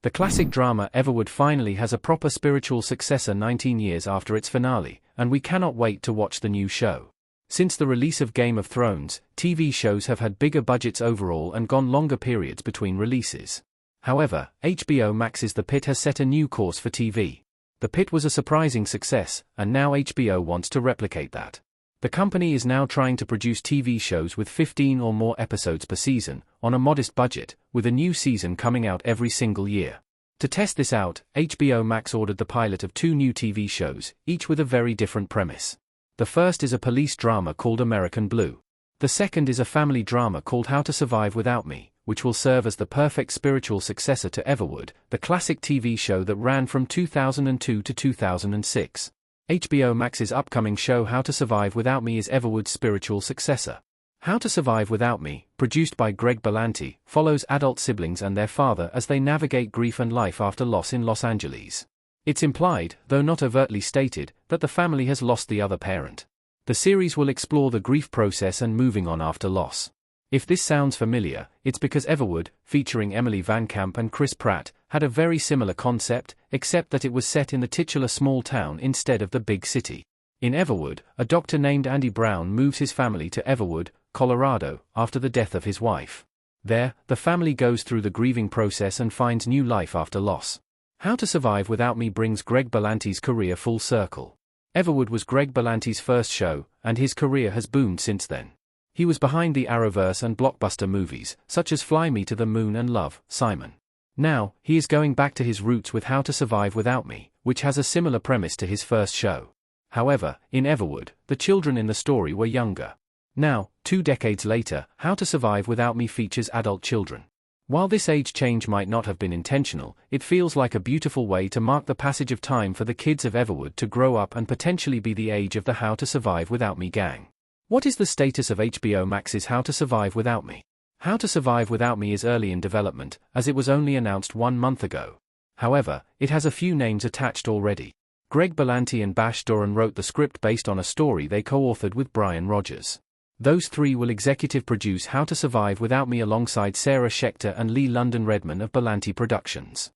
The classic drama Everwood finally has a proper spiritual successor 19 years after its finale, and we cannot wait to watch the new show. Since the release of Game of Thrones, TV shows have had bigger budgets overall and gone longer periods between releases. However, HBO Max's The Pit has set a new course for TV. The Pit was a surprising success, and now HBO wants to replicate that. The company is now trying to produce TV shows with 15 or more episodes per season, on a modest budget, with a new season coming out every single year. To test this out, HBO Max ordered the pilot of 2 new TV shows, each with a very different premise. The first is a police drama called American Blue. The second is a family drama called How to Survive Without Me, which will serve as the perfect spiritual successor to Everwood, the classic TV show that ran from 2002 to 2006. HBO Max's upcoming show How to Survive Without Me is Everwood's spiritual successor. How to Survive Without Me, produced by Greg Berlanti, follows adult siblings and their father as they navigate grief and life after loss in Los Angeles. It's implied, though not overtly stated, that the family has lost the other parent. The series will explore the grief process and moving on after loss. If this sounds familiar, it's because Everwood, featuring Emily Van Camp and Chris Pratt, had a very similar concept, except that it was set in the titular small town instead of the big city. In Everwood, a doctor named Andy Brown moves his family to Everwood, Colorado, after the death of his wife. There, the family goes through the grieving process and finds new life after loss. How to Survive Without Me brings Greg Berlanti's career full circle. Everwood was Greg Berlanti's first show, and his career has boomed since then. He was behind the Arrowverse and blockbuster movies, such as Fly Me to the Moon and Love, Simon. Now, he is going back to his roots with How to Survive Without Me, which has a similar premise to his first show. However, in Everwood, the children in the story were younger. Now, 2 decades later, How to Survive Without Me features adult children. While this age change might not have been intentional, it feels like a beautiful way to mark the passage of time for the kids of Everwood to grow up and potentially be the age of the How to Survive Without Me gang. What is the status of HBO Max's How to Survive Without Me? How to Survive Without Me is early in development, as it was only announced 1 month ago. However, it has a few names attached already. Greg Berlanti and Bash Doran wrote the script based on a story they co-authored with Brian Rogers. Those 3 will executive produce How to Survive Without Me alongside Sarah Schechter and Lee London Redman of Berlanti Productions.